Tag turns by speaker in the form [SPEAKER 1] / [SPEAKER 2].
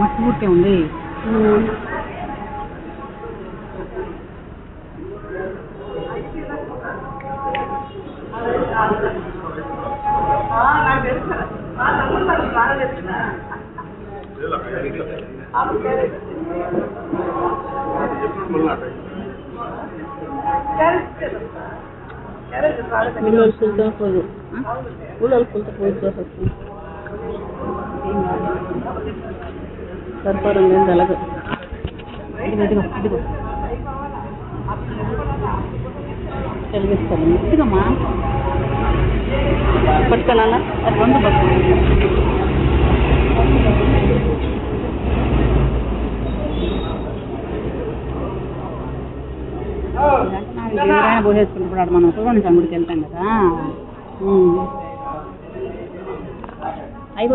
[SPEAKER 1] మస్తు పుట్టే ఉంది. సరిపడు అలాగే కలిగిస్తాను ఇదిగమ్మా పట్టుకున్నా అది రెండు పట్టు పోసేసుకున్నప్పుడు మనం చూడండి గుడికి వెళ్తాం కదా.